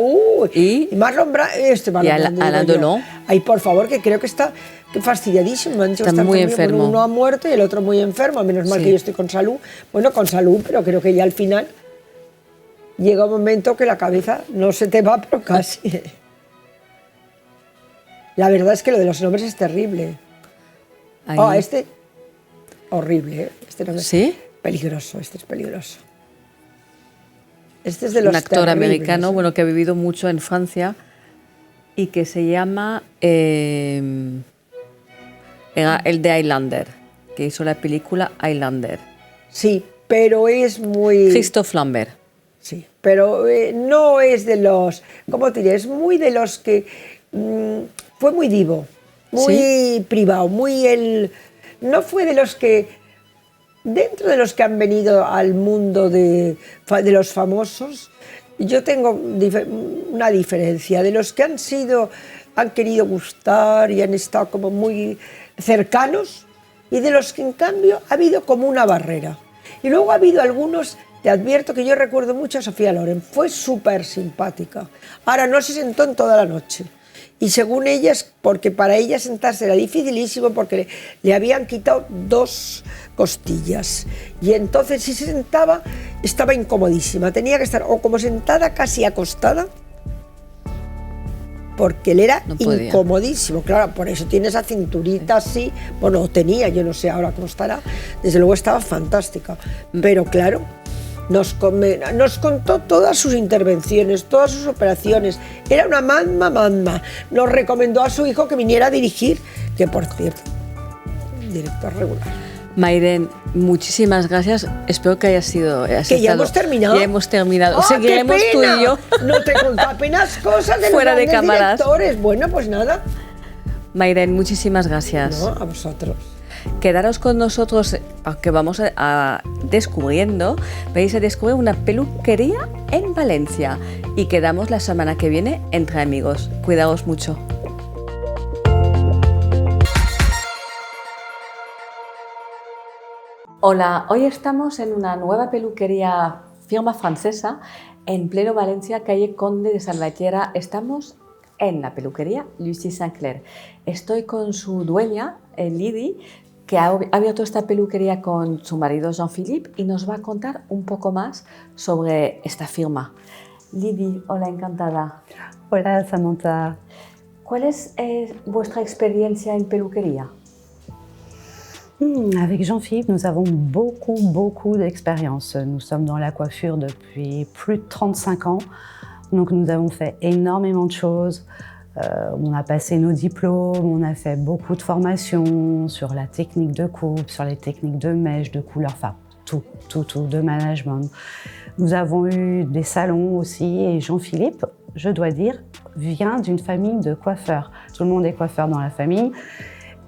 y Marlon Brando. Alain Delon. Ay, por favor, que creo que está fastidiadísimo. Me han dicho está muy enfermo. Bueno, uno ha muerto y el otro muy enfermo. Menos mal que yo estoy con salud. Bueno, con salud, pero creo que ya al final llega un momento que la cabeza no se te va, pero casi. La verdad es que lo de los nombres es terrible. Ahí. horrible, ¿eh? Este no me... ¿Sí? Peligroso, este es peligroso. Este es de los Un actor terribles, americano, ¿eh? bueno, que ha vivido mucho en Francia y que se llama era el de Highlander, que hizo la película Highlander. Sí, pero es muy... Christophe Lambert. Sí, pero no es de los... ¿Cómo te diré? Es muy de los que... fue muy divo, muy privado, muy el... No fue de los que... Dentro de los que han venido al mundo de los famosos, yo tengo una diferencia. De los que han querido gustar y han estado como muy cercanos, y de los que en cambio ha habido como una barrera. Y luego ha habido algunos, te advierto que yo recuerdo mucho a Sofía Loren, fue súper simpática. Ahora no se sentó en toda la noche. Y según ellas, porque para ella sentarse era dificilísimo, porque le habían quitado 2 costillas. Y entonces si se sentaba, estaba incomodísima. Tenía que estar o como sentada, casi acostada, porque él era incomodísimo. Claro, por eso tiene esa cinturita así. Bueno, tenía, yo no sé ahora cómo estará. Desde luego estaba fantástica. Pero claro, nos contó todas sus intervenciones, todas sus operaciones. Era una mamá. Nos recomendó a su hijo que viniera a dirigir, que por cierto, director regular. Mayren, muchísimas gracias. Espero que haya sido... Que ya hemos terminado. Ya hemos terminado. ¡Oh, seguiremos qué tú pena! y yo. No te conté apenas cosas de Fuera los de grandes cámaras. directores. Bueno, pues nada. Mayren, muchísimas gracias. No, a vosotros. Quedaros con nosotros, que vamos a descubriendo, vais a descubrir una peluquería en Valencia y quedamos la semana que viene entre amigos. Cuidaos mucho. Hola, hoy estamos en una nueva peluquería, firma francesa, en pleno Valencia, calle Conde de Salvatierra. Estamos en la peluquería Lucie Sinclair. Estoy con su dueña, Lydie, que ha abierto esta peluquería con su marido Jean-Philippe y nos va a contar un poco más sobre esta firma. Lydie, hola, encantada. Hola, Samantha. ¿Cuál es vuestra experiencia en peluquería? Avec Jean-Philippe, nous avons beaucoup d'expérience. Nous sommes dans la coiffure depuis plus de 35 ans, donc nous avons fait énormément de choses. On a passé nos diplômes, on a fait beaucoup de formations sur la technique de coupe, sur les techniques de mèche, de couleur, enfin tout, de management. Nous avons eu des salons aussi et Jean-Philippe, je dois dire, vient d'une famille de coiffeurs. Tout le monde est coiffeur dans la famille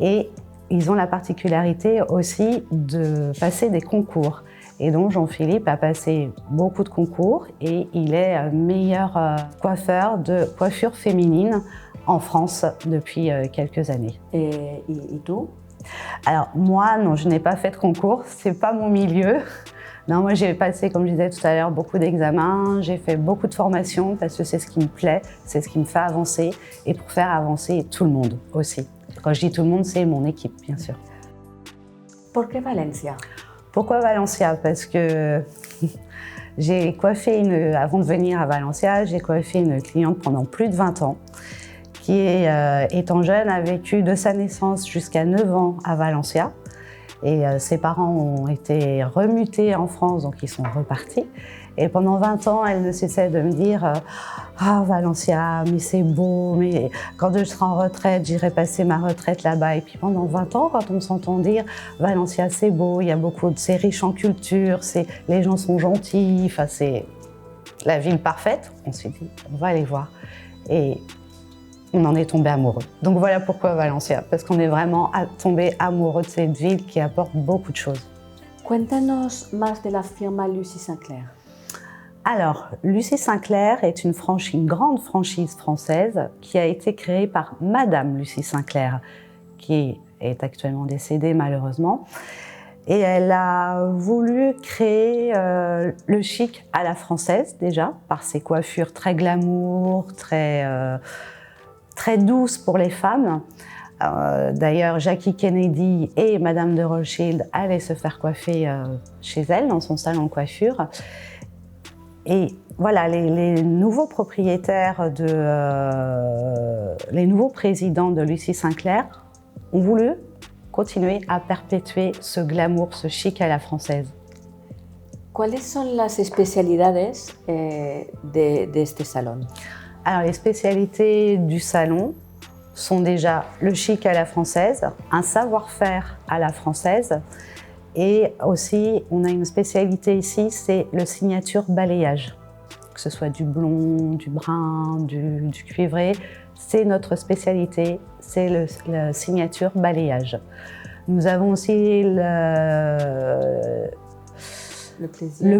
et ils ont la particularité aussi de passer des concours. Et donc Jean-Philippe a passé beaucoup de concours et il est meilleur coiffeur de coiffure féminine en France depuis quelques années. Et toi? Alors moi, non, je n'ai pas fait de concours, c'est pas mon milieu. Non, moi j'ai passé, comme je disais tout à l'heure, beaucoup d'examens, j'ai fait beaucoup de formations parce que c'est ce qui me plaît, c'est ce qui me fait avancer et pour faire avancer tout le monde aussi. Quand je dis tout le monde, c'est mon équipe, bien sûr. Pourquoi Valencia? Pourquoi Valencia? Parce que j'ai coiffé avant de venir à Valencia, j'ai coiffé une cliente pendant plus de 20 ans qui, étant jeune, a vécu de sa naissance jusqu'à 9 ans à Valencia. Et ses parents ont été remutés en France, donc ils sont repartis. Et pendant 20 ans, elle ne cessait de me dire « Ah, Valencia, mais c'est beau, mais quand je serai en retraite, j'irai passer ma retraite là-bas. » Et puis pendant 20 ans, quand on s'entend dire « Valencia, c'est beau, il y a c'est riche en culture, les gens sont gentils, enfin, c'est la ville parfaite. » On s'est dit « On va aller voir. » Et on en est tombé amoureux. Donc voilà pourquoi Valencia, parce qu'on est vraiment tombé amoureux de cette ville qui apporte beaucoup de choses. Cuéntanos más de la firma Lucie Sinclair. Alors, Lucie Sinclair est une grande franchise française qui a été créée par Madame Lucie Sinclair, qui est actuellement décédée malheureusement. Et elle a voulu créer le chic à la française déjà, par ses coiffures très glamour, très douces pour les femmes. D'ailleurs, Jackie Kennedy et Madame de Rothschild allaient se faire coiffer chez elle, dans son salon de coiffure. Et voilà, les nouveaux propriétaires, les nouveaux présidents de Lucie Sinclair ont voulu continuer à perpétuer ce glamour, ce chic à la française. ¿Cuáles son las especialidades de este salón? Alors les spécialités du salon sont déjà le chic à la française, un savoir-faire à la française, et aussi on a une spécialité ici, c'est le signature balayage. Que ce soit du blond, du brun, du cuivré, c'est notre spécialité, c'est le signature balayage. Nous avons aussi le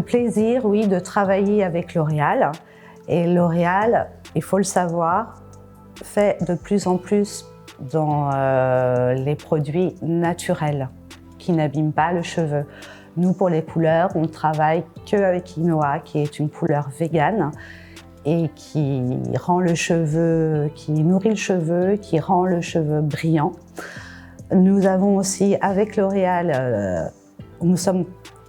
plaisir, oui, de travailler avec L'Oréal. Et L'Oréal, il faut le savoir, fait de plus en plus dans les produits naturels qui n'abîment pas le cheveu. Nous, pour les couleurs, on travaille qu'avec quinoa, qui est une couleur végane et qui rend le cheveu, qui nourrit le cheveu, qui rend le cheveu brillant. Nous avons aussi, avec L'Oréal, on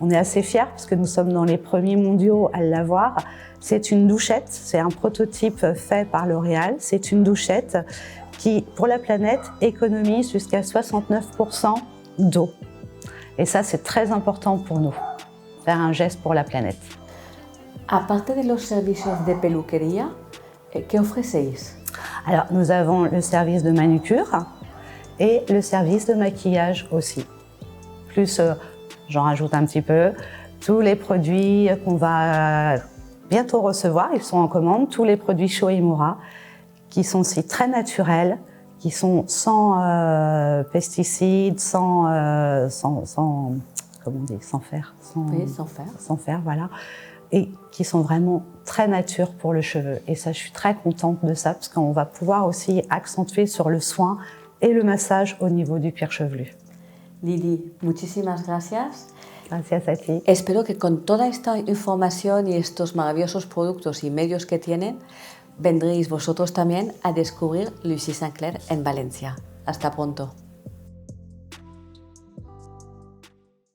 est assez fiers parce que nous sommes dans les premiers mondiaux à l'avoir. C'est une douchette, c'est un prototype fait par L'Oréal. C'est une douchette qui, pour la planète, économise jusqu'à 69% d'eau. Et ça, c'est très important pour nous, faire un geste pour la planète. Aparte de los servicios de peluquería, ¿qué ofrecéis? Alors, nous avons le service de manucure et le service de maquillage aussi. Plus, j'en rajoute un petit peu, tous les produits qu'on va bientôt recevoir, ils sont en commande, tous les produits Sho Imura, qui sont aussi très naturels, qui sont sans pesticides, sans fer. Oui, sans fer. Sans fer, voilà. Et qui sont vraiment très nature pour le cheveu. Et ça, je suis très contente de ça, parce qu'on va pouvoir aussi accentuer sur le soin et le massage au niveau du cuir chevelu. Lili, muchísimas gracias. Gracias a ti. Espero que con toda esta información y estos maravillosos productos y medios que tienen, vendréis vosotros también a descubrir Lucie Sinclair en Valencia. Hasta pronto.